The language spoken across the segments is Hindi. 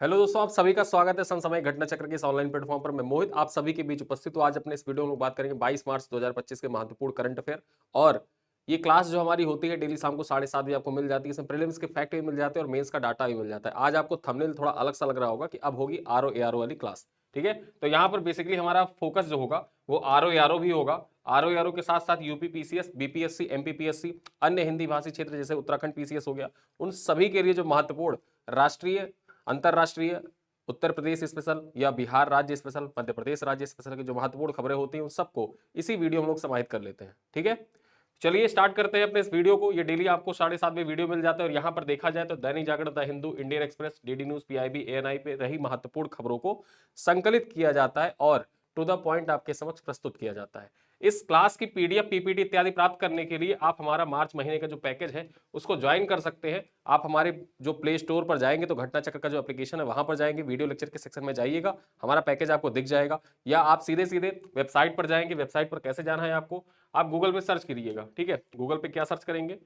हेलो दोस्तों, आप सभी का स्वागत है समसामयिक घटना चक्र के इस ऑनलाइन प्लेटफॉर्म पर। मैं मोहित आप सभी के बीच उपस्थित हूँ। आज अपने इस वीडियो में बात करेंगे 22 मार्च 2025 के महत्वपूर्ण करंट अफेयर। और ये क्लास जो हमारी होती है डेली शाम को 7:30 बजे आपको मिल जाती है। इसमें प्रीलिम्स के फैक्ट भी मिल जाते हैं और मेंस का डाटा भी मिल जाता है। आज आपको थंबनेल थोड़ा अलग सा लग रहा होगा कि अब होगी आरओ एआरओ वाली क्लास। ठीक है, तो यहाँ पर बेसिकली हमारा फोकस जो होगा वो आरओ एआरओ भी होगा। आरओ एआरओ के साथ साथ यूपी पीसीएस, बीपीएससी, एमपीपीएससी, अन्य हिंदी भाषी क्षेत्र जैसे उत्तराखंड पीसीएस हो गया, उन सभी के लिए जो महत्वपूर्ण राष्ट्रीय, अंतर्राष्ट्रीय, उत्तर प्रदेश स्पेशल या बिहार राज्य स्पेशल, मध्य प्रदेश राज्य स्पेशल की जो महत्वपूर्ण खबरें होती हैं उन सबको इसी वीडियो में हम लोग समाहित कर लेते हैं। ठीक है, चलिए स्टार्ट करते हैं अपने इस वीडियो को। ये डेली आपको 7:30 में वीडियो मिल जाता है और यहाँ पर देखा जाए तो Dainik Jagran, the Hindu, Indian Express, DD news, PIB, ANI पे रही महत्वपूर्ण खबरों को संकलित किया जाता है और टू द पॉइंट आपके समक्ष प्रस्तुत किया जाता है। इस क्लास की पीडीएफ, पीपीटी इत्यादि प्राप्त करने के लिए आप हमारा मार्च महीने का जो पैकेज है उसको ज्वाइन कर सकते हैं। आप हमारे जो प्ले स्टोर पर जाएंगे तो घटना चक्र का जो एप्लीकेशन है वहां पर जाएंगे, वीडियो लेक्चर के सेक्शन में जाइएगा, हमारा पैकेज आपको दिख जाएगा। या आप सीधे सीधे वेबसाइट पर जाएंगे। वेबसाइट पर कैसे जाना है आपको, आप गूगल पे सर्च करिएगा। ठीक है, गूगल पे क्या सर्च करेंगे,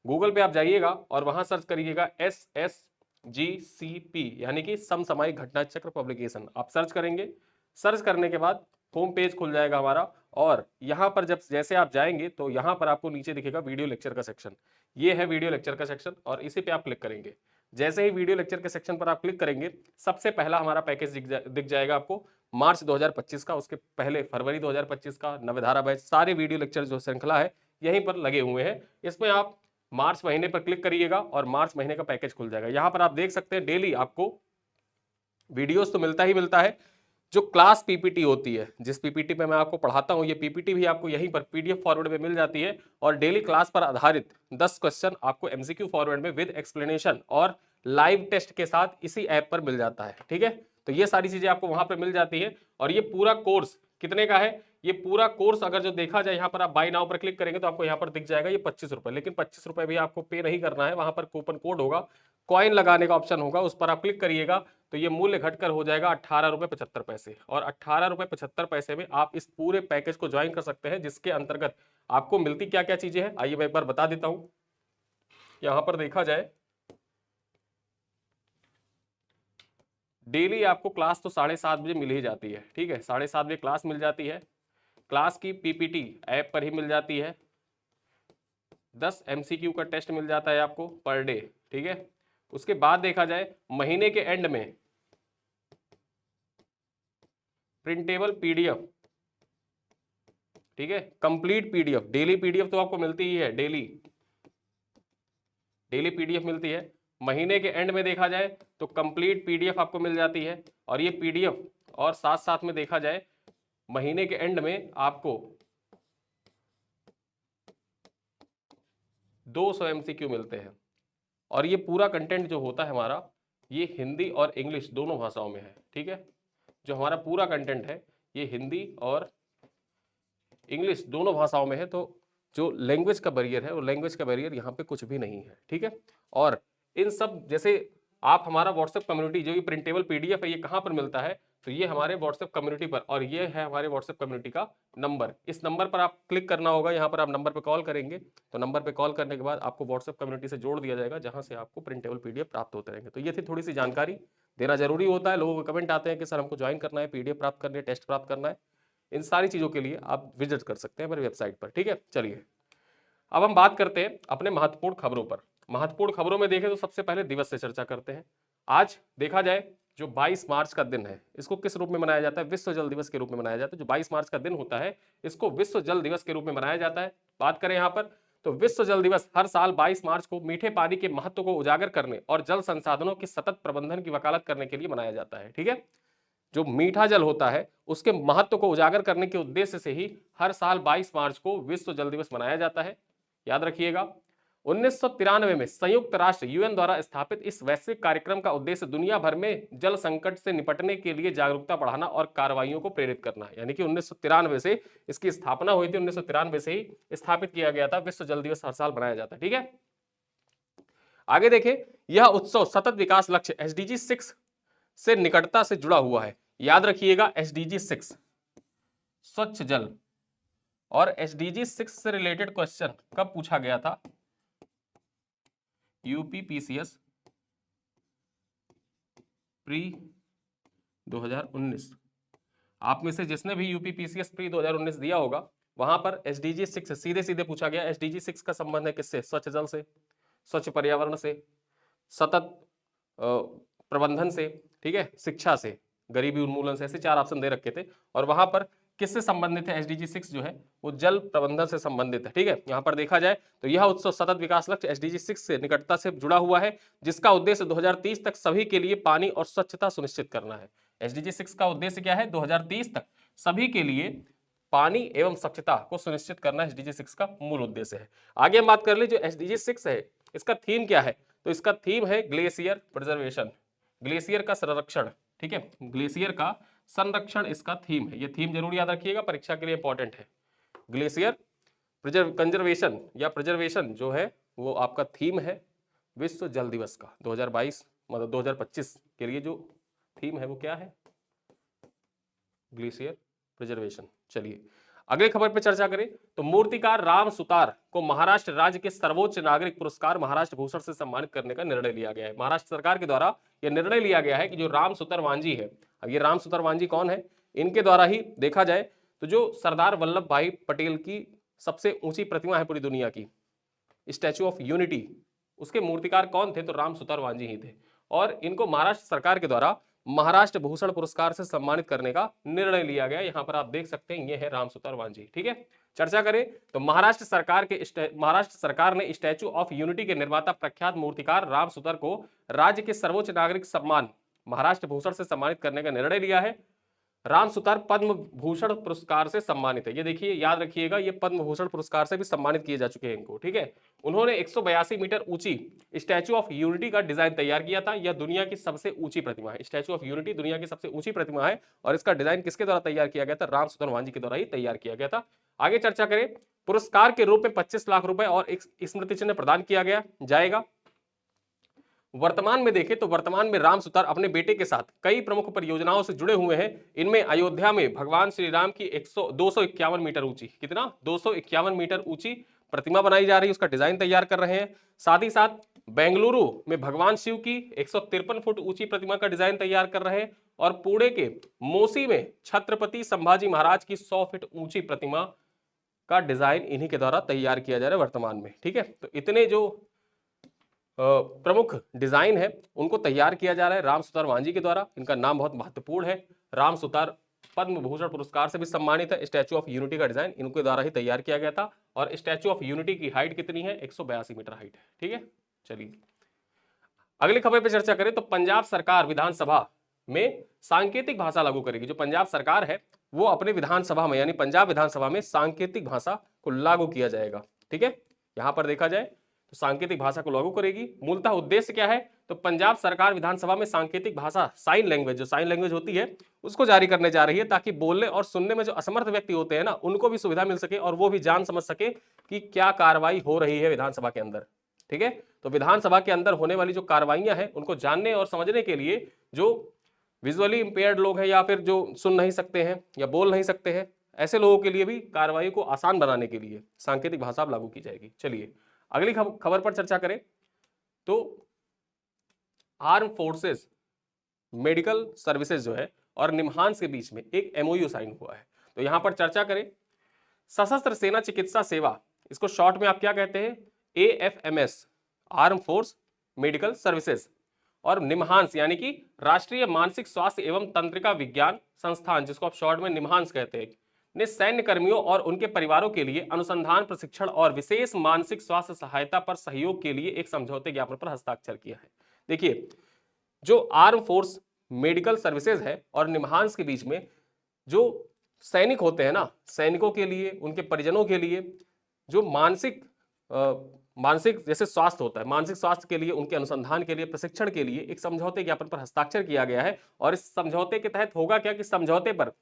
गूगल पे आप जाइएगा और वहां सर्च करिएगा SSGCP यानी कि समसामयिक घटना चक्र पब्लिकेशन। आप सर्च करेंगे, सर्च करने के बाद होम पेज खुल जाएगा हमारा। और यहां पर जब जैसे आप जाएंगे तो यहां पर आपको नीचे दिखेगा वीडियो लेक्चर का सेक्शन। ये है वीडियो लेक्चर का सेक्शन और इसी पे आप क्लिक करेंगे। जैसे ही वीडियो लेक्चर के सेक्शन पर आप क्लिक करेंगे सबसे पहला हमारा पैकेज दिख जाएगा आपको मार्च 2025 का। उसके पहले फरवरी 2025 का, नवधारा बैच, सारे वीडियो लेक्चर जो श्रृंखला है यहीं पर लगे हुए हैं। इसमें आप मार्च महीने पर क्लिक करिएगा और मार्च महीने का पैकेज खुल जाएगा। यहां पर आप देख सकते हैं डेली आपको वीडियोस तो मिलता ही मिलता है। जो क्लास पीपीटी होती है, जिस पीपीटी पे मैं आपको पढ़ाता हूं, ये पीपीटी भी आपको यहीं पर पीडीएफ फॉरवर्ड में मिल जाती है। और डेली क्लास पर आधारित 10 क्वेश्चन आपको एमसीक्यू फॉरवर्ड में विद एक्सप्लेनेशन और लाइव टेस्ट के साथ इसी ऐप पर मिल जाता है। ठीक है, तो ये सारी चीजें आपको वहां पर मिल जाती है। और ये पूरा कोर्स कितने का है, ये पूरा कोर्स अगर जो देखा जाए यहाँ पर आप बाय नाउ पर क्लिक करेंगे तो आपको यहाँ पर दिख जाएगा ये 25 रुपए। लेकिन 25 रुपए भी आपको पे नहीं करना है, वहां पर कूपन कोड होगा, कॉइन लगाने का ऑप्शन होगा, उस पर आप क्लिक करिएगा तो ये मूल्य घटकर हो जाएगा 18 रुपए 75 पैसे। और 18 रुपए 75 पैसे में आप इस पूरे पैकेज को ज्वाइन कर सकते हैं, जिसके अंतर्गत आपको मिलती क्या क्या चीजें हैं आइए मैं एक बार बता देता हूं। यहां पर देखा जाए डेली आपको क्लास तो 7:30 बजे मिल ही जाती है। ठीक है, 7:30 बजे क्लास मिल जाती है। क्लास की पीपीटी ऐप पर ही मिल जाती है। 10 एमसीक्यू का टेस्ट मिल जाता है आपको पर डे। ठीक है, उसके बाद देखा जाए महीने के एंड में प्रिंटेबल पीडीएफ, ठीक है, कंप्लीट पीडीएफ, डेली पीडीएफ तो आपको मिलती ही है, डेली डेली पीडीएफ मिलती है। महीने के एंड में देखा जाए तो कंप्लीट पीडीएफ आपको मिल जाती है। और ये पीडीएफ और साथ साथ में देखा जाए महीने के एंड में आपको 200 एमसीक्यू मिलते हैं। और ये पूरा कंटेंट जो होता है हमारा, ये हिंदी और इंग्लिश दोनों भाषाओं में है। ठीक है, जो हमारा पूरा कंटेंट है ये हिंदी और इंग्लिश दोनों भाषाओं में है। तो जो लैंग्वेज का बैरियर है वो लैंग्वेज का बैरियर यहाँ पे कुछ भी नहीं है। ठीक है, और इन सब जैसे आप हमारा व्हाट्सएप कम्युनिटी, जो ये प्रिंटेबल पीडीएफ है, ये कहाँ पर मिलता है, तो ये हमारे व्हाट्सएप कम्युनिटी पर। और ये है हमारे व्हाट्सएप कम्युनिटी का नंबर। इस नंबर पर आप क्लिक करना होगा, यहाँ पर आप नंबर पर कॉल करेंगे तो नंबर पर कॉल करने के बाद आपको व्हाट्सएप कम्युनिटी से जोड़ दिया जाएगा, जहाँ से आपको प्रिंटेबल पीडीएफ प्राप्त होते रहेंगे। तो ये थी थोड़ी सी जानकारी, देना जरूरी होता है। लोगों को कमेंट आते हैं कि सर हमको ज्वाइन करना है, पीडीएफ प्राप्त करनी है, टेस्ट प्राप्त करना है। इन सारी चीजों के लिए आप विजिट कर सकते हैं हमारी वेबसाइट पर। ठीक है, चलिए अब हम बात करते हैं अपने महत्वपूर्ण खबरों पर। महत्वपूर्ण खबरों में देखें तो सबसे पहले दिवस से चर्चा करते हैं। आज देखा जाए जो 22 मार्च का दिन है, इसको किस रूप में मनाया जाता है, विश्व जल दिवस के रूप में मनाया जाता है। जो 22 मार्च का दिन होता है इसको विश्व जल दिवस के रूप में मनाया जाता है। बात करें यहाँ पर तो विश्व जल दिवस हर साल 22 मार्च को मीठे पानी के महत्व को उजागर करने और जल संसाधनों के सतत प्रबंधन की वकालत करने के लिए मनाया जाता है। ठीक है, जो मीठा जल होता है उसके महत्व को उजागर करने के उद्देश्य से ही हर साल 22 मार्च को विश्व जल दिवस मनाया जाता है। याद रखिएगा, 1993 में संयुक्त राष्ट्र यूएन द्वारा स्थापित इस वैश्विक कार्यक्रम का उद्देश्य दुनिया भर में जल संकट से निपटने के लिए जागरूकता बढ़ाना और कार्रवाइयों को प्रेरित करना है। यानी कि 1993 से इसकी स्थापना हुई थी, 1993 से ही स्थापित किया गया था। विश्व जल दिवस हर साल मनाया जाता है। ठीक है, आगे देखें, यह उत्सव सतत विकास लक्ष्य एसडीजी 6 से निकटता से जुड़ा हुआ है। याद रखिएगा एसडीजी 6 स्वच्छ जल, और एसडीजी 6 से रिलेटेड क्वेश्चन कब पूछा गया था, यूपी पीसीएस प्री 2019, आप में से जिसने भी यूपीपीसीएस प्री 2019 दिया होगा वहां पर एसडीजी 6 सीधे सीधे पूछा गया। एसडीजी 6 का संबंध है किससे? स्वच्छ जल से, स्वच्छ पर्यावरण से, सतत प्रबंधन से, ठीक है, शिक्षा से, गरीबी उन्मूलन से, ऐसे 4 ऑप्शन दे रखे थे। और वहां पर किससे संबंधित है? एसडीजी 6 जो है वो जल प्रबंधन से संबंधित है, ठीक है। यहां पर देखा जाए तो यह उत्सव सतत विकास लक्ष्य एसडीजी 6 से निकटता से जुड़ा हुआ है, जिसका उद्देश्य 2030 तक सभी के लिए पानी और स्वच्छता सुनिश्चित करना है। एसडीजी 6 का उद्देश्य क्या है? 2030 तक सभी के लिए पानी एवं स्वच्छता को सुनिश्चित करना एसडीजी 6 का मूल उद्देश्य है। आगे हम बात कर ले जो एसडीजी 6 है इसका थीम क्या है? तो इसका थीम है ग्लेशियर प्रिजर्वेशन, ग्लेशियर का संरक्षण, ठीक है, ग्लेशियर का संरक्षण इसका थीम है। ये थीम जरूर याद रखिएगा, परीक्षा के लिए इंपॉर्टेंट है। ग्लेशियर कंजर्वेशन या प्रिजर्वेशन जो है वो आपका थीम है विश्व जल दिवस का 2022 मतलब 2025 के लिए जो थीम है वो क्या है? Glacier preservation. चलिए अगली खबर पे चर्चा करें तो मूर्तिकार राम सुतार को महाराष्ट्र राज्य के सर्वोच्च नागरिक पुरस्कार महाराष्ट्र भूषण से सम्मानित करने का निर्णय लिया गया है। महाराष्ट्र सरकार के द्वारा यह निर्णय लिया गया है कि जो राम सुतार वांजी है, अब ये राम सुतार वांजी कौन है? इनके द्वारा ही देखा जाए तो जो सरदार वल्लभ भाई पटेल की सबसे ऊंची प्रतिमा है पूरी दुनिया की, स्टैचू ऑफ यूनिटी, उसके मूर्तिकार कौन थे? तो राम सुतार वांजी ही थे। और इनको महाराष्ट्र सरकार के द्वारा महाराष्ट्र भूषण पुरस्कार से सम्मानित करने का निर्णय लिया गया। यहां पर आप देख सकते हैं ये है राम सुतार वांजी, ठीक है। चर्चा करें तो महाराष्ट्र सरकार ने स्टैचू ऑफ यूनिटी के निर्माता प्रख्यात मूर्तिकार राम सुतार को राज्य के सर्वोच्च नागरिक सम्मान महाराष्ट्र भूषण से सम्मानित करने का निर्णय लिया है। राम सुतार पद्म भूषण पुरस्कार से सम्मानित है। ये देखिए याद रखिएगा, ये पद्म भूषण पुरस्कार से भी सम्मानित किए जा चुके हैं इनको, ठीक है। उन्होंने 182 मीटर ऊंची स्टैचू ऑफ यूनिटी का डिजाइन तैयार किया था। यह दुनिया की सबसे ऊंची प्रतिमा है। स्टैचू ऑफ यूनिटी दुनिया की सबसे ऊंची प्रतिमा है और इसका डिजाइन किसके द्वारा तैयार किया गया था? राम सुतार वांजी के द्वारा ही तैयार किया गया था। आगे चर्चा करें, पुरस्कार के रूप में 25 लाख रुपए और एक स्मृति चिन्ह प्रदान किया गया जाएगा। वर्तमान में देखें तो वर्तमान में राम सुतार अपने बेटे के साथ कई प्रमुख परियोजनाओं से जुड़े हुए हैं। इनमें अयोध्या में भगवान श्री राम की 251 मीटर ऊंची, कितना? 251 मीटर ऊंची प्रतिमा बनाई जा रही है, उसका डिजाइन तैयार कर रहे हैं। साथ ही साथ बेंगलुरु में भगवान शिव की 153 फुट ऊंची प्रतिमा का डिजाइन तैयार कर रहे हैं। और पुणे के मोसी में छत्रपति संभाजी महाराज की 100 फीट ऊंची प्रतिमा का डिजाइन इन्हीं के द्वारा तैयार किया जा रहा है वर्तमान में, ठीक है। तो इतने जो प्रमुख डिजाइन है उनको तैयार किया जा रहा है राम सुतार वांजी के द्वारा। इनका नाम बहुत महत्वपूर्ण है। राम सुतार पद्म भूषण पुरस्कार से भी सम्मानित है। स्टैचू ऑफ यूनिटी का डिजाइन इनके द्वारा ही तैयार किया गया था और स्टैचू ऑफ यूनिटी की हाइट कितनी है? 182 मीटर हाइट है, ठीक है। चलिए अगली खबर पे चर्चा करें तो पंजाब सरकार विधानसभा में सांकेतिक भाषा लागू करेगी। जो पंजाब सरकार है वो अपने विधानसभा में यानी पंजाब विधानसभा में सांकेतिक भाषा को लागू किया जाएगा, ठीक है। यहां पर देखा जाए तो सांकेतिक भाषा को लागू करेगी। मूलतः उद्देश्य क्या है? तो पंजाब सरकार विधानसभा में सांकेतिक भाषा साइन लैंग्वेज, जो साइन लैंग्वेज होती है उसको जारी करने जा रही है, ताकि बोलने और सुनने में जो असमर्थ व्यक्ति होते हैं ना उनको भी सुविधा मिल सके और वो भी जान समझ सके कि क्या कार्रवाई हो रही है विधानसभा के अंदर, ठीक है। तो विधानसभा के अंदर होने वाली जो कार्रवाइयां हैं उनको जानने और समझने के लिए जो विजुअली इंपेयर्ड लोग हैं या फिर जो सुन नहीं सकते हैं या बोल नहीं सकते हैं, ऐसे लोगों के लिए भी कार्रवाई को आसान बनाने के लिए सांकेतिक भाषा लागू की जाएगी। चलिए अगली खबर पर चर्चा करें तो आर्म फोर्सेस मेडिकल सर्विसेज जो है और निम्हांस के बीच में एक एमओयू साइन हुआ है। तो यहां पर चर्चा करें, सशस्त्र सेना चिकित्सा सेवा, इसको शॉर्ट में आप क्या कहते हैं? AFMS, arm force medical services, और निम्हांस यानी कि राष्ट्रीय मानसिक स्वास्थ्य एवं तंत्रिका विज्ञान संस्थान, जिसको आप शॉर्ट में निम्हांस कहते हैं, ने सैन्य कर्मियों और उनके परिवारों के लिए अनुसंधान, प्रशिक्षण और विशेष मानसिक स्वास्थ्य सहायता पर सहयोग के लिए एक समझौते ज्ञापन पर हस्ताक्षर किया है। देखिए जो आर्म फोर्स मेडिकल सर्विसेज है और निम्हांस के बीच में जो सैनिक होते हैं ना, सैनिकों के लिए, उनके परिजनों के लिए जो मानसिक जैसे स्वास्थ्य होता है, मानसिक स्वास्थ्य के लिए, उनके अनुसंधान के लिए, प्रशिक्षण के लिए एक समझौते ज्ञापन पर हस्ताक्षर किया गया है। और इस समझौते के तहत होगा क्या कि समझौते पर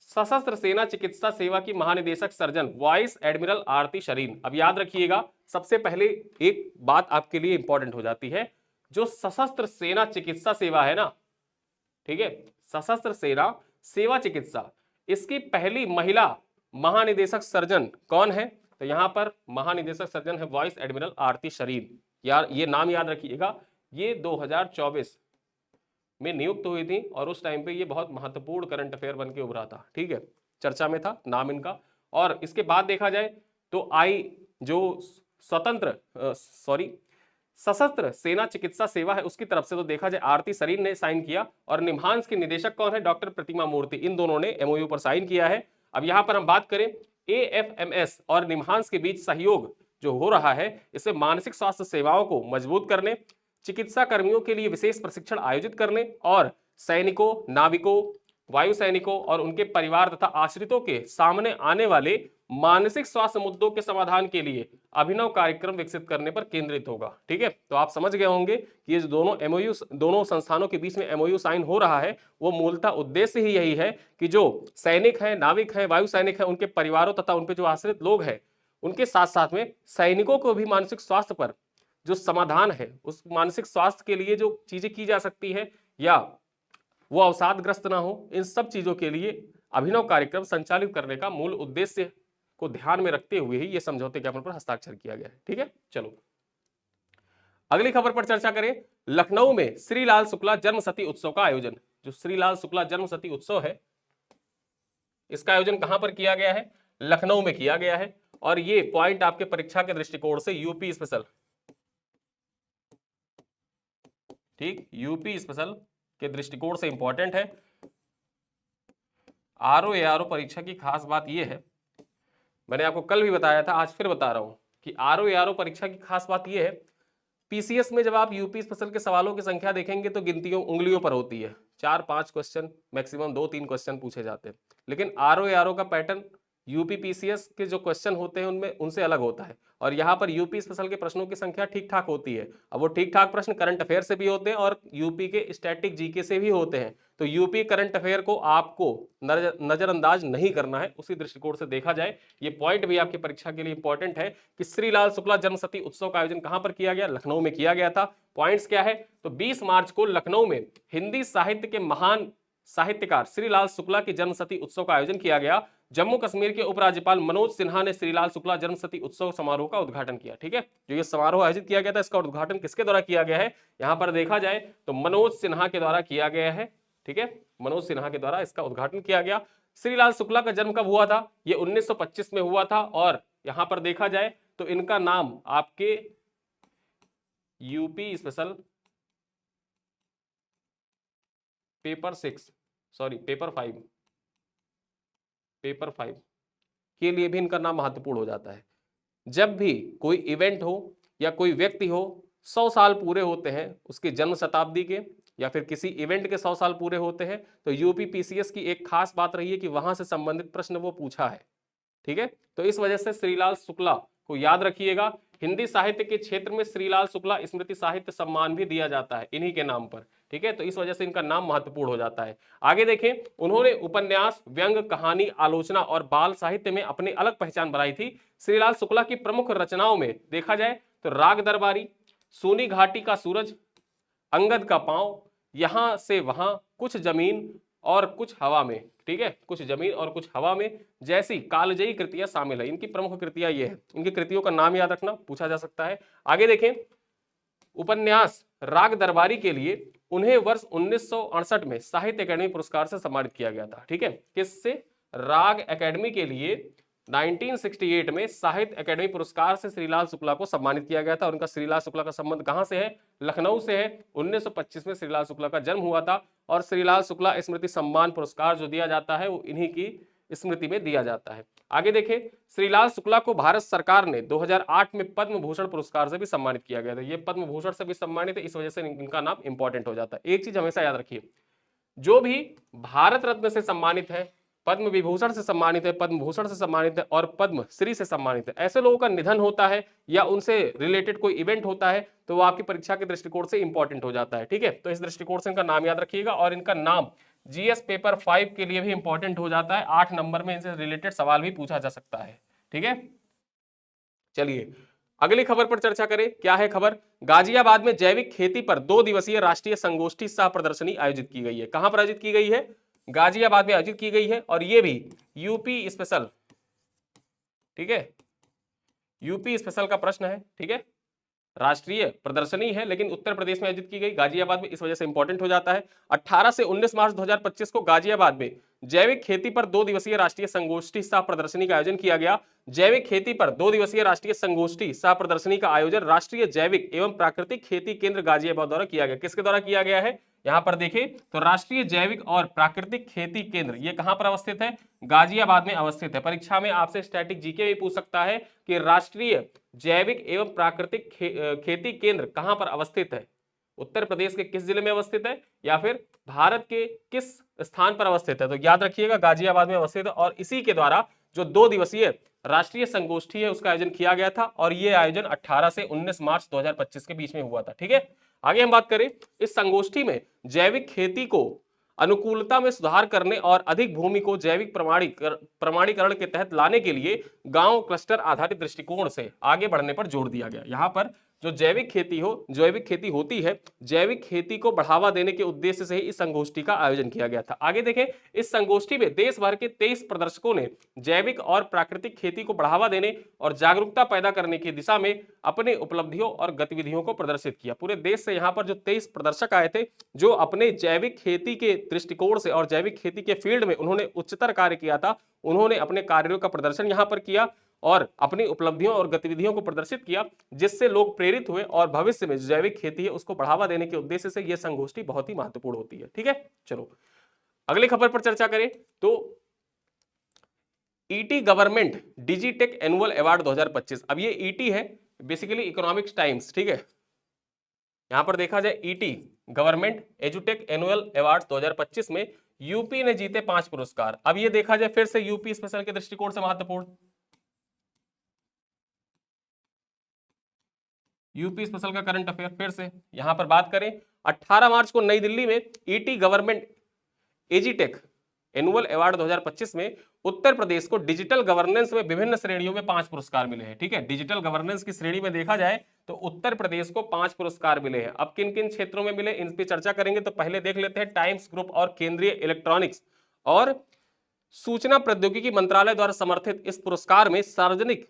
सशस्त्र सेना चिकित्सा सेवा की महानिदेशक सर्जन वाइस एडमिरल आरती शरीन, अब याद रखिएगा सबसे पहले एक बात आपके लिए इंपॉर्टेंट हो जाती है, जो सशस्त्र सेना चिकित्सा सेवा है ना, ठीक है, सशस्त्र सेना सेवा चिकित्सा, इसकी पहली महिला महानिदेशक सर्जन कौन है? तो यहां पर महानिदेशक सर्जन है वाइस एडमिरल आरती शरीन। यार ये नाम याद रखिएगा, ये 2024 में नियुक्त हुई थी और उस टाइम पे ये बहुत महत्वपूर्ण करंट अफेयर बन के उभरा था, ठीक है, चर्चा में था नाम इनका। और इसके बाद देखा जाए तो जो स्वतंत्र सशस्त्र सेना चिकित्सा सेवा है उसकी तरफ से तो देखा जाए आरती सरीन ने साइन किया, और निम्हांस के निदेशक कौन है, डॉक्टर प्रतिमा मूर्ति, इन दोनों ने एमओयू पर साइन किया है। अब यहां पर हम बात करें एएफएमएस और निम्हांस के बीच सहयोग जो हो रहा है, इससे मानसिक स्वास्थ्य सेवाओं को मजबूत करने, चिकित्सा कर्मियों के लिए विशेष प्रशिक्षण आयोजित करने और सैनिकों, नाविकों, वायु सैनिकों और उनके परिवार तथा आश्रितों के सामने आने वाले मानसिक स्वास्थ्य मुद्दों के समाधान के लिए अभिनव कार्यक्रम विकसित करने पर केंद्रित होगा। ठीक है, तो आप समझ गए होंगे कि ये जो दोनों एमओयू, दोनों संस्थानों के बीच में एमओयू साइन हो रहा है, वो मूलतः उद्देश्य ही यही है कि जो सैनिक है, नाविक है, वायु सैनिक है, उनके परिवारों तथा उनपे जो आश्रित लोग हैं, उनके साथ साथ में सैनिकों को भी मानसिक स्वास्थ्य पर जो समाधान है, उस मानसिक स्वास्थ्य के लिए जो चीजें की जा सकती है या वो अवसादग्रस्त ना हो, इन सब चीजों के लिए अभिनव कार्यक्रम संचालित करने का मूल उद्देश्य को ध्यान में रखते हुए ही ये समझौते ज्ञापन पर हस्ताक्षर किया गया है। ठीक है, चलो अगली खबर पर चर्चा करें। लखनऊ में श्रीलाल शुक्ला जन्मशती उत्सव का आयोजन, जो श्रीलाल शुक्ला जन्मशती उत्सव है, इसका आयोजन कहां पर किया गया है, लखनऊ में किया गया है। और ये पॉइंट आपके परीक्षा के दृष्टिकोण से यूपी स्पेशल, ठीक, यूपी स्पेशल के दृष्टिकोण से इंपॉर्टेंट है। आरओ एआरओ परीक्षा की खास बात यह है, मैंने आपको कल भी बताया था, आज फिर बता रहा हूं कि आरओ एआरओ परीक्षा की खास बात यह है, पीसीएस में जब आप यूपी स्पेशल के सवालों की संख्या देखेंगे तो गिनतियों उंगलियों पर होती है, 4-5 क्वेश्चन, मैक्सिमम 2-3 क्वेश्चन पूछे जाते हैं। लेकिन आरओ एआरओ का पैटर्न यूपी पीसीएस के जो क्वेश्चन होते हैं उनमें उनसे अलग होता है, और यहाँ पर यूपी स्पेशल के प्रश्नों की संख्या ठीक ठाक होती है। अब वो ठीक ठाक प्रश्न करंट अफेयर से भी होते हैं और यूपी के स्टैटिक जीके से भी होते हैं, तो यूपी करंट अफेयर को आपको नजरअंदाज नहीं करना है, उसी दृष्टिकोण से देखा जाए। ये पॉइंट भी आपकी परीक्षा के लिए इंपॉर्टेंट है कि श्रीलाल शुक्ला जन्मशती उत्सव का आयोजन कहां पर किया गया, लखनऊ में किया गया था। पॉइंट्स क्या है, तो 20 मार्च को लखनऊ में हिंदी साहित्य के महान साहित्यकार श्रीलाल शुक्ला की जन्मशती उत्सव का आयोजन किया गया। जम्मू कश्मीर के उपराज्यपाल मनोज सिन्हा ने श्रीलाल शुक्ला जन्मशती उत्सव समारोह का उद्घाटन किया। ठीक है, जो ये समारोह आयोजित किया गया था, इसका उद्घाटन किसके द्वारा किया गया है, यहां पर देखा जाए तो मनोज सिन्हा के द्वारा किया गया है। ठीक है, मनोज सिन्हा के द्वारा इसका उद्घाटन किया गया। श्रीलाल शुक्ला का जन्म कब हुआ था, ये 1925 में हुआ था, और यहां पर देखा जाए तो इनका नाम आपके यूपी स्पेशल पेपर 5 के लिए भी इनका नाम महत्वपूर्ण हो जाता है। जब भी कोई इवेंट हो या कोई व्यक्ति हो, 100 साल पूरे होते हैं उसकी जन्म शताब्दी के, या फिर किसी इवेंट के 100 साल पूरे होते हैं, तो यूपी पीसीएस की एक खास बात रही है कि वहां से संबंधित प्रश्न वो पूछा है। ठीक है, तो इस वजह से श्रीलाल शुक्ला को याद रखिएगा। हिंदी साहित्य के क्षेत्र में श्रीलाल शुक्ला स्मृति साहित्य सम्मान भी दिया जाता है इन्हीं के नाम पर। ठीक है, तो इस वजह से इनका नाम महत्वपूर्ण हो जाता है। आगे देखें, उन्होंने उपन्यास, व्यंग, कहानी, आलोचना और बाल साहित्य में अपनी अलग पहचान बनाई थी। श्रीलाल शुक्ला की प्रमुख रचनाओं में देखा जाए तो राग दरबारी, सूनी घाटी का सूरज, अंगद का पांव, यहां से वहां, कुछ जमीन और कुछ हवा में, ठीक है, कुछ जमीन और कुछ हवा में जैसी कालजयी कृतियां शामिल है। इनकी प्रमुख कृतियां ये है, इनकी कृतियों का नाम याद रखना, पूछा जा सकता है। आगे देखें, उपन्यास राग दरबारी के लिए उन्हें वर्ष 1968 में साहित्य अकादमी पुरस्कार से सम्मानित किया गया था। ठीक है, किससे, राग अकादमी के लिए 1968 में साहित्य अकादमी पुरस्कार से श्रीलाल शुक्ला को सम्मानित किया गया था। और उनका श्रीलाल शुक्ला का संबंध कहां से है, लखनऊ से है। 1925 में श्रीलाल शुक्ला का जन्म हुआ था, और श्रीलाल शुक्ला स्मृति सम्मान पुरस्कार जो दिया जाता है वो इन्हीं की स्मृति में दिया जाता है। आगे देखें, श्रीलाल शुक्ला को भारत सरकार ने 2008 में पद्म भूषण पुरस्कार से भी सम्मानित किया गया था। ये पद्म भूषण से भी सम्मानित है, इस वजह से इनका नाम इंपॉर्टेंट हो जाता है। एक चीज हमेशा याद रखिए, जो भी भारत रत्न से सम्मानित है, पद्म विभूषण से सम्मानित है, पद्म भूषण से सम्मानित है और पद्म श्री से सम्मानित है, ऐसे लोगों का निधन होता है या उनसे रिलेटेड कोई इवेंट होता है तो वो आपकी परीक्षा के दृष्टिकोण से इंपॉर्टेंट हो जाता है। ठीक है, तो इस दृष्टिकोण से इनका नाम याद रखिएगा, और इनका नाम जीएस पेपर 5 के लिए भी इंपॉर्टेंट हो जाता है। 8 नंबर में इनसे रिलेटेड सवाल भी पूछा जा सकता है। ठीक है, चलिए अगली खबर पर चर्चा करें। क्या है खबर, गाजियाबाद में जैविक खेती पर 2 दिवसीय राष्ट्रीय संगोष्ठी सह प्रदर्शनी आयोजित की गई है। कहां पर आयोजित की गई है, गाजियाबाद में आयोजित की गई है, और ये भी यूपी स्पेशल, ठीक है, यूपी स्पेशल का प्रश्न है। ठीक है, राष्ट्रीय प्रदर्शनी है, लेकिन उत्तर प्रदेश में आयोजित की गई गाजियाबाद में, इस वजह से इंपॉर्टेंट हो जाता है। 18 से 19 मार्च 2025 को गाजियाबाद में जैविक खेती पर 2 दिवसीय राष्ट्रीय संगोष्ठी सह प्रदर्शनी का आयोजन किया गया। जैविक खेती पर 2 दिवसीय राष्ट्रीय संगोष्ठी सह प्रदर्शनी का आयोजन राष्ट्रीय जैविक एवं प्राकृतिक खेती केंद्र गाजियाबाद द्वारा किया गया। किसके द्वारा किया गया है? यहां पर देखें तो राष्ट्रीय जैविक और प्राकृतिक खेती केंद्र, ये कहां पर अवस्थित है? गाजियाबाद में अवस्थित है। परीक्षा में आपसे स्टैटिक जीके भी पूछ सकता है कि राष्ट्रीय जैविक एवं प्राकृतिक खेती केंद्र कहां पर अवस्थित है? उत्तर प्रदेश के किस जिले में अवस्थित है या फिर भारत के किस स्थान पर अवस्थित है? तो याद रखिएगा गाजियाबाद में अवस्थित है। और इसी के द्वारा जो 2 दिवसीय राष्ट्रीय संगोष्ठी है उसका आयोजन किया गया था, और यह आयोजन 18 से 19 मार्च 2025 के बीच में हुआ था। ठीक है, आगे हम बात करें, इस संगोष्ठी में जैविक खेती को अनुकूलता में सुधार करने और अधिक भूमि को जैविक प्रमाणीकरण के तहत लाने के लिए गांव क्लस्टर आधारित दृष्टिकोण से आगे बढ़ने पर जोर दिया गया। यहां पर जो जैविक खेती होती है, जैविक खेती को बढ़ावा देने के उद्देश्य से ही इस संगोष्ठी का आयोजन किया गया था। आगे देखें, इस संगोष्ठी में देश भर के 23 प्रदर्शकों ने जैविक और प्राकृतिक खेती को बढ़ावा देने और जागरूकता पैदा करने की दिशा में अपने उपलब्धियों और गतिविधियों को प्रदर्शित किया। पूरे देश से यहाँ पर जो 23 प्रदर्शक आए थे, जो अपने जैविक खेती के दृष्टिकोण से और जैविक खेती के फील्ड में उन्होंने उच्चतर कार्य किया था, उन्होंने अपने कार्यों का प्रदर्शन यहाँ पर किया और अपनी उपलब्धियों और गतिविधियों को प्रदर्शित किया, जिससे लोग प्रेरित हुए और भविष्य में जैविक खेती है उसको बढ़ावा देने के उद्देश्य से यह संगोष्ठी बहुत ही महत्वपूर्ण होती है। ठीक है, चलो अगली खबर पर चर्चा करें तो ET government Digitek annual award 2025। अब ये ईटी है बेसिकली इकोनॉमिक्स टाइम्स। ठीक है, यहां पर देखा जाए ईटी गवर्नमेंट एजुटेक एनुअल अवार्ड 2025 में यूपी ने जीते 5 पुरस्कार। अब ये देखा जाए फिर से यूपी स्पेशल के दृष्टिकोण से महत्वपूर्ण, यूपी स्पेशल का करंट अफेयर फिर से यहां पर बात करें, 18 मार्च को नई दिल्ली में ईटी गवर्नमेंट एजीटेक एनुअल अवार्ड 2025 में उत्तर प्रदेश को डिजिटल गवर्नेंस में विभिन्न श्रेणियों में 5 पुरस्कार मिले हैं। ठीक है, डिजिटल गवर्नेंस की श्रेणी में देखा जाए तो उत्तर प्रदेश को 5 पुरस्कार मिले हैं। अब किन किन क्षेत्रों में मिले इन पे चर्चा करेंगे, तो पहले देख लेते हैं टाइम्स ग्रुप और केंद्रीय इलेक्ट्रॉनिक्स और सूचना प्रौद्योगिकी मंत्रालय द्वारा समर्थित इस पुरस्कार में सार्वजनिक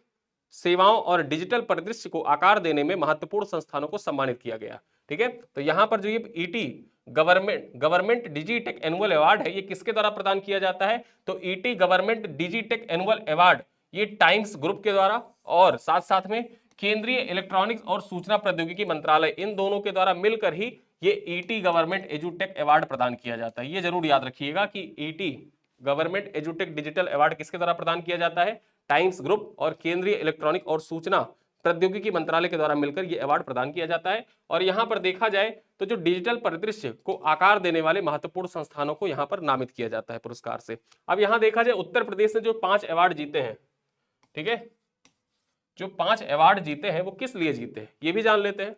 सेवाओं और डिजिटल परिदृश्य को आकार देने में महत्वपूर्ण संस्थानों को सम्मानित किया गया। ठीक है, तो यहां पर जो ये ET government Digitek annual award है, ये किसके द्वारा प्रदान किया जाता है? तो ET government Digitek annual award ये टाइम्स ग्रुप के द्वारा और साथ साथ में केंद्रीय इलेक्ट्रॉनिक्स और सूचना प्रौद्योगिकी मंत्रालय, इन दोनों के द्वारा मिलकर ही ये ईटी गवर्नमेंट एजुटेक अवार्ड प्रदान किया जाता है। ये जरूर याद रखिएगा कि ईटी गवर्नमेंट एजुटेक डिजिटल अवार्ड किसके द्वारा प्रदान किया जाता है? टाइम्स ग्रुप और केंद्रीय इलेक्ट्रॉनिक और सूचना प्रौद्योगिकी मंत्रालय के द्वारा मिलकर यह अवार्ड प्रदान किया जाता है। और यहां पर देखा जाए तो जो डिजिटल परिदृश्य को आकार देने वाले महत्वपूर्ण संस्थानों को यहां पर नामित किया जाता है पुरस्कार से। अब यहां देखा जाए उत्तर प्रदेश ने जो 5 अवार्ड जीते हैं, ठीक है, जो 5 अवार्ड जीते हैं वो किस लिए जीते हैं ये भी जान लेते हैं।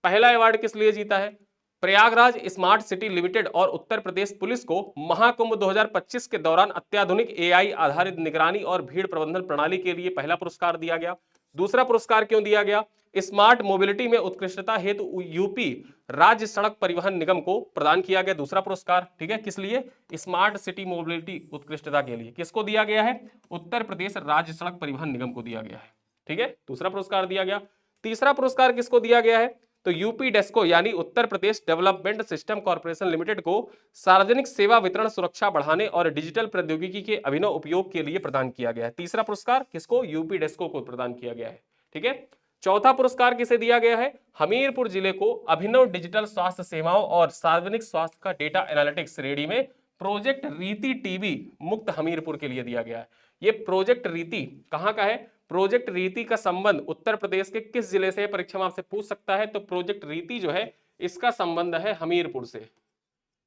पहला अवार्ड किस लिए जीता है? प्रयागराज स्मार्ट सिटी लिमिटेड और उत्तर प्रदेश पुलिस को महाकुंभ 2025 के दौरान अत्याधुनिक एआई आधारित निगरानी और भीड़ प्रबंधन प्रणाली के लिए पहला पुरस्कार दिया गया। दूसरा पुरस्कार क्यों दिया गया? स्मार्ट मोबिलिटी में उत्कृष्टता हेतु यूपी राज्य सड़क परिवहन निगम को प्रदान किया गया दूसरा पुरस्कार। ठीक है, किस लिए? स्मार्ट सिटी मोबिलिटी उत्कृष्टता के लिए। किसको दिया गया है? उत्तर प्रदेश राज्य सड़क परिवहन निगम को दिया गया है। ठीक है, दूसरा पुरस्कार दिया गया। तीसरा पुरस्कार किसको दिया गया है? तो यूपी डेस्को यानी Uttar Pradesh development system corporation limited को सार्वजनिक सेवा वितरण सुरक्षा बढ़ाने और डिजिटल प्रौद्योगिकी के अभिनव उपयोग के लिए प्रदान किया गया है। तीसरा पुरस्कार किसको? यूपी डेस्को को प्रदान किया गया है। ठीक है, चौथा पुरस्कार किसे दिया गया है? हमीरपुर जिले को अभिनव डिजिटल स्वास्थ्य सेवाओं और सार्वजनिक स्वास्थ्य का डेटा एनालिटिक्स श्रेणी में प्रोजेक्ट रीति टीबी मुक्त हमीरपुर के लिए दिया गया है। ये प्रोजेक्ट रीति कहां का है? प्रोजेक्ट रीति का संबंध उत्तर प्रदेश के किस जिले से? परीक्षा में आपसे पूछ सकता है। तो प्रोजेक्ट रीति जो है इसका संबंध है हमीरपुर से।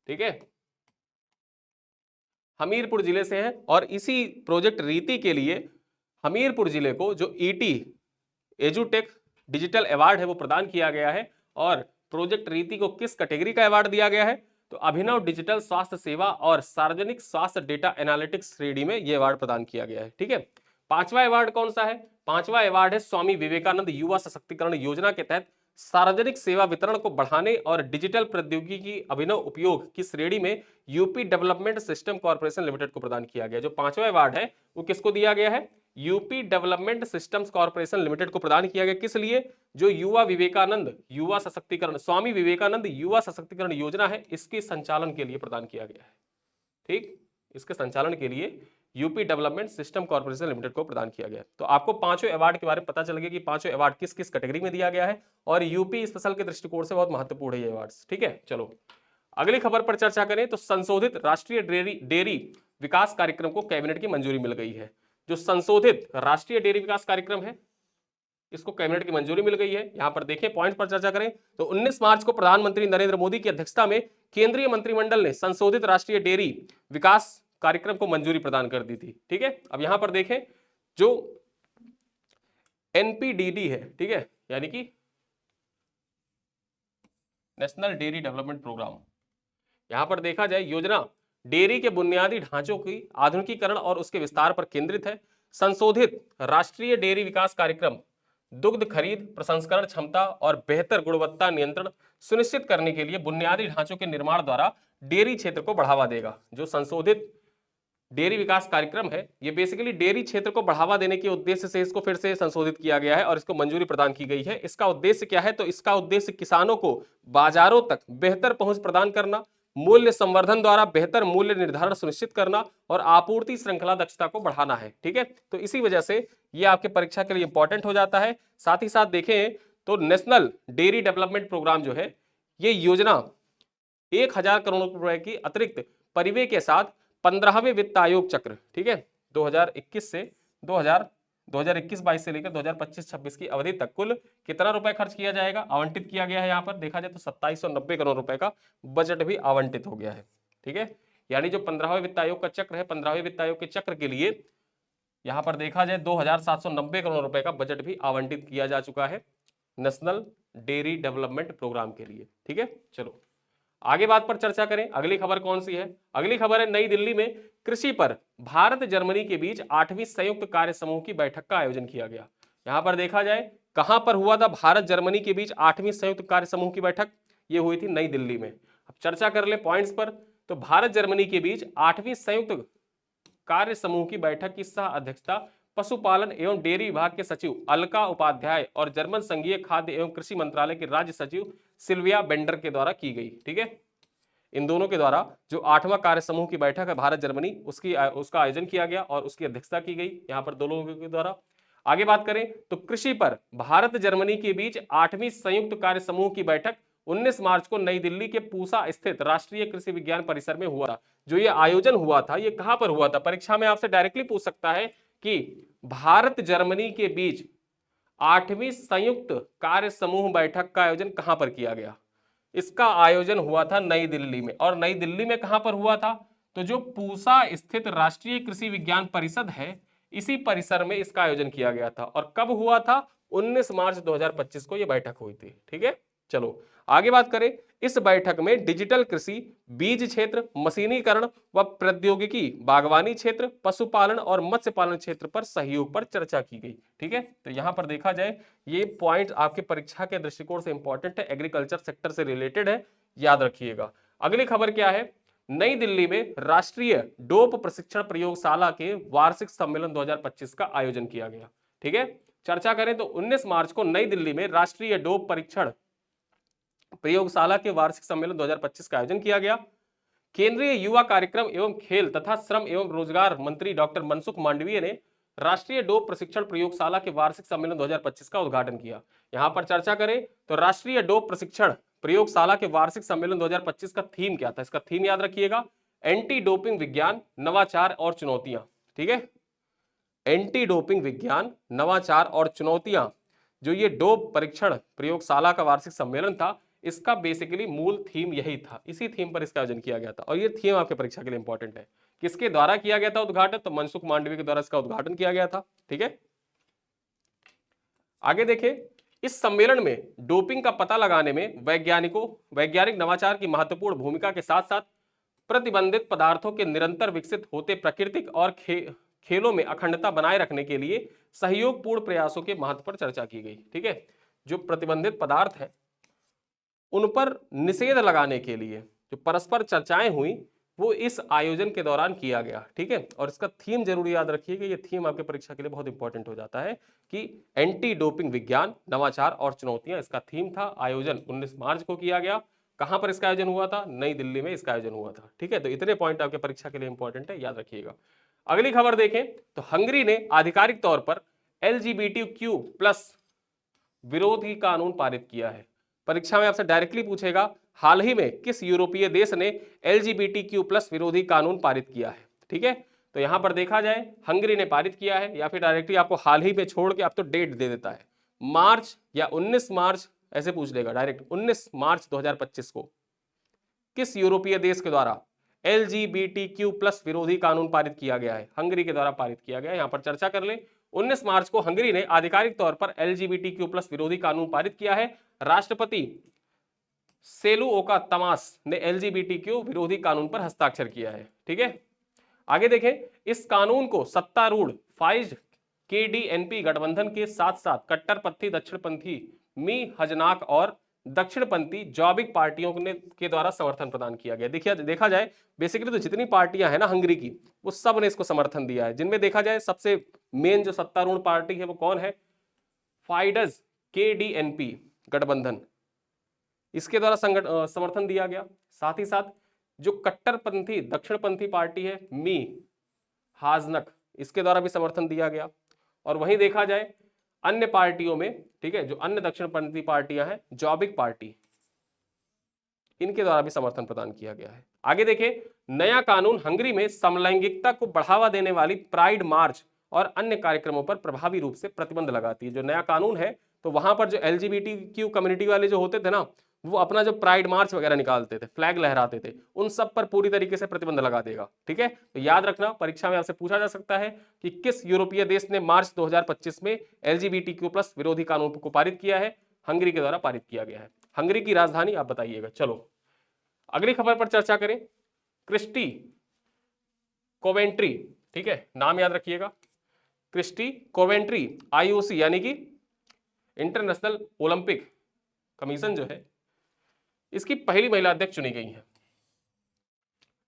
ठीक है, हमीरपुर जिले से है। और इसी प्रोजेक्ट रीति के लिए हमीरपुर जिले को जो ईटी एजुटेक डिजिटल अवार्ड है वो प्रदान किया गया है। और प्रोजेक्ट रीति को किस कैटेगरी का अवार्ड दिया गया है? तो अभिनव डिजिटल स्वास्थ्य सेवा और सार्वजनिक स्वास्थ्य डेटा एनालिटिक्स श्रेणी में यह अवार्ड प्रदान किया गया है। ठीक है, पांचवा अवार्ड कौन सा है? पांचवा अवार्ड है स्वामी विवेकानंद युवा सशक्तिकरण योजना के तहत सार्वजनिक सेवा वितरण को बढ़ाने और डिजिटल प्रौद्योगिकी की अभिनव उपयोग की श्रेणी में UP development system corporation limited को प्रदान किया गया। जो पांचवा अवार्ड है वो किसको दिया गया है? UP development systems corporation limited को प्रदान किया गया। किस लिए? जो युवा विवेकानंद युवा सशक्तिकरण स्वामी विवेकानंद युवा सशक्तिकरण योजना है, इसके संचालन के लिए प्रदान किया गया है। ठीक, इसके संचालन के लिए UP development system corporation limited को प्रदान किया गया। तो आपको पांचों अवार्ड के बारे में पता चल गया कि पांचों अवार्ड किस किस कैटेगरी में दिया गया है और यूपी स्पेशल के दृष्टिकोण से बहुत महत्वपूर्ण है ये अवार्ड्स। ठीक है, चलो अगली खबर पर चर्चा करें तो संशोधित राष्ट्रीय डेयरी विकास कार्यक्रम को कैबिनेट की मंजूरी मिल गई है। जो संशोधित राष्ट्रीय डेयरी विकास कार्यक्रम है, इसको कैबिनेट की मंजूरी मिल गई है। यहां पर देखें पॉइंट पर चर्चा करें तो 19 मार्च को प्रधानमंत्री नरेंद्र मोदी की अध्यक्षता में केंद्रीय मंत्रिमंडल ने संशोधित राष्ट्रीय डेयरी विकास कार्यक्रम को मंजूरी प्रदान कर दी थी। ठीक है, अब यहां पर देखें जो एनपीडीडी है, ठीक है, यानी कि नेशनल डेयरी डेवलपमेंट प्रोग्राम, यहां पर देखा जाए योजना डेयरी के बुनियादी ढांचों की आधुनिकीकरण और उसके विस्तार पर केंद्रित है। संशोधित राष्ट्रीय डेयरी विकास कार्यक्रम दुग्ध खरीद, प्रसंस्करण क्षमता और बेहतर गुणवत्ता नियंत्रण सुनिश्चित करने के लिए बुनियादी ढांचों के निर्माण द्वारा डेयरी क्षेत्र को बढ़ावा देगा। जो संशोधित डेयरी विकास कार्यक्रम है, ये बेसिकली डेयरी क्षेत्र को बढ़ावा देने के उद्देश्य से इसको फिर से संशोधित किया गया है और इसको मंजूरी प्रदान की गई है। इसका उद्देश्य क्या है? तो इसका उद्देश्य किसानों को बाजारों तक बेहतर पहुंच प्रदान करना, मूल्य संवर्धन द्वारा बेहतर मूल्य निर्धारण सुनिश्चित करना और आपूर्ति श्रृंखला दक्षता को बढ़ाना है। ठीक है, तो इसी वजह से ये आपके परीक्षा के लिए इंपॉर्टेंट हो जाता है। साथ ही साथ देखें तो नेशनल डेयरी डेवलपमेंट प्रोग्राम जो है, ये योजना 1000 करोड़ रुपए की अतिरिक्त परिव्यय के साथ 15वें वित्त आयोग चक्र, ठीक है, 2021 से 2021-22 से लेकर 2025-26 की अवधि तक कुल कितना रुपए खर्च किया जाएगा, आवंटित किया गया है। यहाँ पर देखा जाए तो 2790 करोड़ रुपए का बजट भी आवंटित हो गया है। ठीक है, यानी जो 15वें वित्त आयोग का चक्र है, 15वें वित्त आयोग के चक्र के लिए यहाँ पर देखा जाए 2790 करोड़ रुपए का बजट भी आवंटित किया जा चुका है नेशनल डेयरी डेवलपमेंट प्रोग्राम के लिए। ठीक है, चलो आगे बात पर चर्चा करें। अगली खबर कौन सी है? अगली खबर है नई दिल्ली में कृषि पर भारत जर्मनी के बीच 8वीं संयुक्त कार्य समूह की बैठक का आयोजन किया गया। यहां पर देखा जाए कहां पर हुआ था भारत जर्मनी के बीच 8वीं संयुक्त कार्य समूह की बैठक? ये हुई थी नई दिल्ली में। अब चर्चा कर ले पॉइंट्स पर। तो भारत जर्मनी के बीच 8वीं संयुक्त कार्य समूह की बैठक की सह अध्यक्षता पशुपालन एवं डेयरी विभाग के सचिव अलका उपाध्याय और जर्मन संघीय खाद्य एवं कृषि मंत्रालय के राज्य सचिव सिल्विया बेंडर के द्वारा की गई। ठीक है, इन दोनों के द्वारा जो 8वां कार्य समूह की बैठक है भारत जर्मनी, उसका आयोजन किया गया और उसकी अध्यक्षता की गई यहाँ पर दो लोगों के द्वारा। आगे बात करें तो कृषि पर भारत जर्मनी के बीच 8वीं संयुक्त कार्य समूह की बैठक 19 मार्च को नई दिल्ली के पूसा स्थित राष्ट्रीय कृषि विज्ञान परिसर में हुआ था। जो ये आयोजन हुआ था, ये कहां पर हुआ था? परीक्षा में आपसे डायरेक्टली पूछ सकता है कि भारत जर्मनी के बीच 8वीं संयुक्त कार्य समूह बैठक का आयोजन कहां पर किया गया? इसका आयोजन हुआ था नई दिल्ली में। और नई दिल्ली में कहां पर हुआ था? तो जो पूसा स्थित राष्ट्रीय कृषि विज्ञान परिषद है, इसी परिसर में इसका आयोजन किया गया था। और कब हुआ था? 19 मार्च 2025 को यह बैठक हुई थी। ठीक है, चलो आगे बात करें। इस बैठक में डिजिटल कृषि, बीज क्षेत्र, मशीनीकरण व प्रौद्योगिकी, बागवानी क्षेत्र, पशुपालन और मत्स्य पालन क्षेत्र पर सहयोग पर चर्चा की गई। ठीक है, तो यहां पर देखा जाए ये पॉइंट आपके परीक्षा के दृष्टिकोण से इंपॉर्टेंट है, एग्रीकल्चर सेक्टर से रिलेटेड है, याद रखिएगा। अगली खबर क्या है? नई दिल्ली में राष्ट्रीय डोप प्रशिक्षण प्रयोगशाला के वार्षिक सम्मेलन 2025 का आयोजन किया गया। ठीक है, चर्चा करें तो 19 मार्च को नई दिल्ली में राष्ट्रीय डोप परीक्षण प्रयोगशाला के वार्षिक सम्मेलन 2025 का आयोजन किया गया। केंद्रीय युवा कार्यक्रम एवं खेल तथा श्रम एवं रोजगार मंत्री डॉक्टर मनसुख मांडविया ने राष्ट्रीय डोप प्रशिक्षण प्रयोगशाला के वार्षिक सम्मेलन 2025 का उद्घाटन किया। यहां पर चर्चा करें तो राष्ट्रीय डोप प्रशिक्षण प्रयोगशाला के वार्षिक सम्मेलन 2025 का थीम क्या था? इसका थीम याद रखिएगा, एंटी डोपिंग विज्ञान, नवाचार और चुनौतियां। ठीक है, एंटी डोपिंग विज्ञान, नवाचार और चुनौतियां। जो ये डोप परीक्षण प्रयोगशाला का वार्षिक सम्मेलन था, इसका बेसिकली मूल थीम यही था, इसी थीम पर इसका आयोजन किया गया था। और ये थीम आपके परीक्षा के लिए इंपॉर्टेंट है। किसके द्वारा किया गया था उद्घाटन? तो मनसुख मांडविया के द्वारा इसका उद्घाटन किया गया था। ठीक है, आगे देखें। इस सम्मेलन में डोपिंग का पता लगाने में वैज्ञानिक नवाचार की महत्वपूर्ण भूमिका के साथ साथ प्रतिबंधित पदार्थों के निरंतर विकसित होते प्राकृतिक और खेलों में अखंडता बनाए रखने के लिए सहयोगपूर्ण प्रयासों के महत्व पर चर्चा की गई। ठीक है, जो प्रतिबंधित पदार्थ है उन पर निषेध लगाने के लिए जो परस्पर चर्चाएं हुई, वो इस आयोजन के दौरान किया गया, ठीक है। और इसका थीम जरूर याद रखिएगा, ये थीम आपके परीक्षा के लिए बहुत इंपॉर्टेंट हो जाता है कि एंटी डोपिंग विज्ञान, नवाचार और चुनौतियां, इसका थीम था। आयोजन 19 मार्च को किया गया। कहां पर इसका आयोजन हुआ था? नई दिल्ली में इसका आयोजन हुआ था, ठीक है। तो इतने पॉइंट आपके परीक्षा के लिए इंपॉर्टेंट है, याद रखिएगा। अगली खबर देखें तो हंगरी ने आधिकारिक तौर पर LGBTQ+ विरोधी कानून पारित किया है। परीक्षा में आपसे डायरेक्टली पूछेगा हाल ही में किस यूरोपीय देश ने LGBTQ+ विरोधी कानून पारित किया है, ठीक है। तो यहां पर देखा जाए हंगरी ने पारित किया है, या फिर डायरेक्टली आपको हाल ही में छोड़ के अब तो डेट दे देता है, मार्च या 19 मार्च ऐसे पूछ लेगा डायरेक्ट, 19 मार्च 2025 को किस यूरोपीय देश के द्वारा LGBTQ+ विरोधी कानून पारित किया गया है? हंगरी के द्वारा पारित किया गया है। यहां पर चर्चा कर ले। 19 मार्च को हंगरी ने आधिकारिक तौर पर LGBTQ+ विरोधी कानून पारित किया है। राष्ट्रपति सेलुओका तमास ने LGBTQ विरोधी कानून पर हस्ताक्षर किया है, ठीक है। आगे देखें, इस कानून को सत्तारूढ़ फाइज KDNP गठबंधन के साथ साथ कट्टरपंथी दक्षिणपंथी मी हजनाक और दक्षिणपंथी जॉबिक पार्टियों के द्वारा समर्थन प्रदान किया गया। देखिए, देखा जाए बेसिकली तो जितनी पार्टियां हैं ना हंगरी की, वो सब ने इसको समर्थन दिया है। जिनमें देखा जाए सबसे मेन जो सत्तारूढ़ पार्टी है वो कौन है? फाइडस KDNP गठबंधन, इसके द्वारा समर्थन दिया गया। साथ ही साथ जो कट्टरपंथी दक्षिणपंथी पार्टी है मी हाजनक, इसके द्वारा भी समर्थन दिया गया। और वहीं देखा जाए अन्य पार्टियों में, ठीक है, जो अन्य दक्षिणपंथी पार्टियां हैं, जॉबिक पार्टी, इनके द्वारा भी समर्थन प्रदान किया गया है। आगे देखें, नया कानून हंगरी में समलैंगिकता को बढ़ावा देने वाली प्राइड मार्च और अन्य कार्यक्रमों पर प्रभावी रूप से प्रतिबंध लगाती है। जो नया कानून है तो वहां पर जो LGBTQ कम्युनिटी वाले जो होते थे ना, वो अपना जो प्राइड मार्च वगैरह निकालते थे, फ्लैग लहराते थे, उन सब पर पूरी तरीके से प्रतिबंध लगा देगा, ठीक है। तो याद रखना, परीक्षा में आपसे पूछा जा सकता है कि किस यूरोपीय देश ने मार्च 2025 में LGBTQ+ विरोधी कानून को पारित किया है? हंगरी के द्वारा पारित किया गया है। हंगरी की राजधानी आप बताइएगा। चलो अगली खबर पर चर्चा करें। क्रिस्टी कोवेंट्री, ठीक है, नाम याद रखिएगा, क्रिस्टी कोवेंट्री IOC यानी कि इंटरनेशनल ओलंपिक कमीशन जो है, इसकी पहली महिला अध्यक्ष चुनी गई है।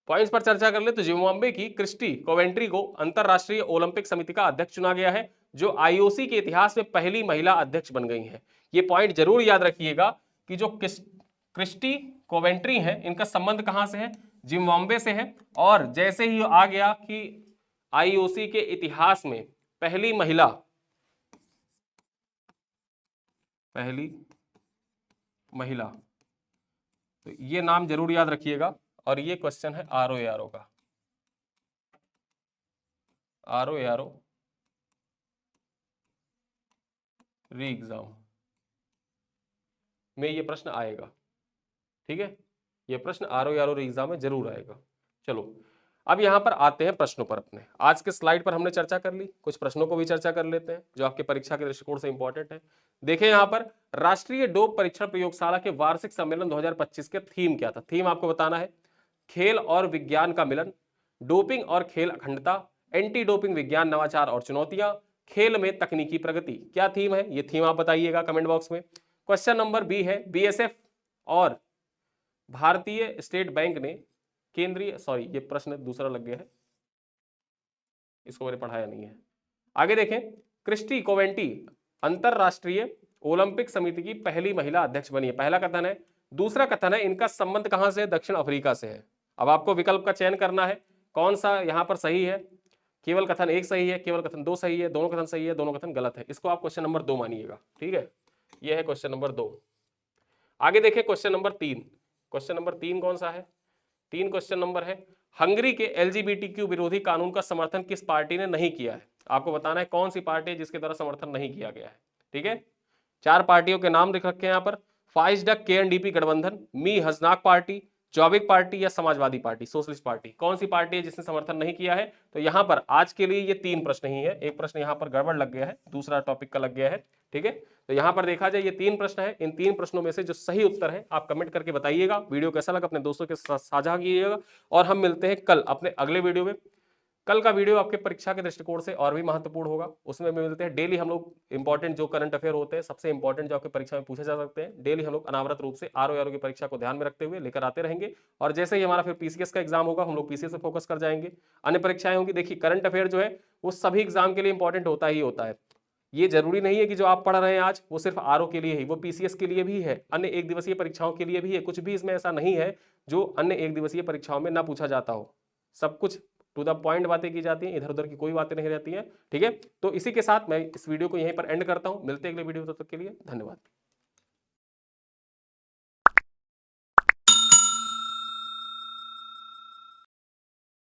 पॉइंट्स पर चर्चा कर ले तो जिम्बाब्वे की क्रिस्टी कोवेंट्री को अंतरराष्ट्रीय ओलंपिक समिति का अध्यक्ष चुना गया है, जो IOC के इतिहास में पहली महिला अध्यक्ष बन गई है। ये पॉइंट जरूर याद रखिएगा कि जो क्रिस्टी कोवेंट्री है, इनका संबंध कहां से है? जिम्बाब्वे से है। और जैसे ही आ गया कि IOC के इतिहास में पहली महिला तो ये नाम जरूर याद रखिएगा। और ये क्वेश्चन है ROARO का, ROARO री एग्जाम में ये प्रश्न आएगा, ठीक है। ये प्रश्न ROARO री एग्जाम में जरूर आएगा। चलो अब यहां पर आते हैं प्रश्नों पर। अपने आज के स्लाइड पर हमने चर्चा कर ली, कुछ प्रश्नों को भी चर्चा कर लेते हैं जो आपके परीक्षा के दृष्टिकोण से इंपॉर्टेंट है। देखें यहां पर राष्ट्रीय डोप परीक्षण प्रयोगशाला के वार्षिक सम्मेलन 2025 के थीम क्या था? थीम आपको बताना है, खेल और विज्ञान का मिलन, डोपिंग और खेल अखंडता, एंटी डोपिंग विज्ञान, नवाचार और चुनौतियां, खेल में तकनीकी प्रगति। क्या थीम है? ये थीम आप बताइएगा कमेंट बॉक्स में। क्वेश्चन नंबर B है, BSF और भारतीय स्टेट बैंक ने केंद्रीय, सॉरी ये प्रश्न दूसरा लग गया है, इसको मैंने पढ़ाया नहीं है। आगे देखें, क्रिस्टी कोवेंट्री अंतरराष्ट्रीय ओलंपिक समिति की पहली महिला अध्यक्ष बनी है। पहला कथन है। दूसरा कथन है, इनका संबंध कहां से है? दक्षिण अफ्रीका से है। अब आपको विकल्प का चयन करना है, कौन सा यहां पर सही है। केवल कथन 1 सही है, केवल कथन 2 सही है, दोनों कथन सही है, दोनों कथन गलत है। इसको आप क्वेश्चन नंबर 2 मानिएगा, ठीक है। यह है क्वेश्चन नंबर 2। आगे देखें क्वेश्चन नंबर 3। क्वेश्चन नंबर 3 कौन सा है? 3 क्वेश्चन नंबर है, हंगरी के LGBTQ विरोधी कानून का समर्थन किस पार्टी ने नहीं किया है? आपको बताना है कौन सी पार्टी है जिसके द्वारा समर्थन नहीं किया गया है, ठीक है। 4 पार्टियों के नाम लिख रखे हैं यहाँ पर, फाइजडक KNDP गठबंधन, मी हजनाक पार्टी, जॉबिक पार्टी या समाजवादी पार्टी, सोशलिस्ट पार्टी। कौन सी पार्टी है जिसने समर्थन नहीं किया है? तो यहाँ पर आज के लिए ये 3 प्रश्न ही है। एक प्रश्न यहाँ पर गड़बड़ लग गया है, दूसरा टॉपिक का लग गया है, ठीक है। तो यहाँ पर देखा जाए ये 3 प्रश्न है। इन 3 प्रश्नों में से जो सही उत्तर है आप कमेंट करके बताइएगा। वीडियो कैसा लगा अपने दोस्तों के साथ साझा कीजिएगा और हम मिलते हैं कल अपने अगले वीडियो में। कल का वीडियो आपके परीक्षा के दृष्टिकोण से और भी महत्वपूर्ण होगा, उसमें मिलते हैं। डेली हम लोग इंपॉर्टेंट जो करंट अफेयर होते हैं, सबसे इंपॉर्टेंट जो आपकी परीक्षा में पूछे जा सकते हैं, डेली हम लोग अनावरत रूप से आरओ की परीक्षा को ध्यान में रखते हुए लेकर आते रहेंगे। और जैसे ही हमारा फिर पीसीएस का एग्जाम होगा, हम लोग पीसीएस पे फोकस कर जाएंगे। अन्य परीक्षाएं होंगी, देखिए करंट अफेयर जो है वो सभी एग्जाम के लिए इंपॉर्टेंट होता ही होता है। ये जरूरी नहीं है कि जो आप पढ़ रहे हैं आज वो सिर्फ आरओ के लिए ही, वो पीसीएस के लिए भी है, अन्य एक दिवसीय परीक्षाओं के लिए भी है। कुछ भी इसमें ऐसा नहीं है जो अन्य एक दिवसीय परीक्षाओं में ना पूछा जाता हो। सब कुछ टू द पॉइंट बातें की जाती हैं, इधर उधर की कोई बातें नहीं रहती हैं। ठीक है, तो इसी के साथ मैं इस वीडियो को यहीं पर एंड करता हूं। मिलते हैं अगले वीडियो, तब तक के लिए धन्यवाद।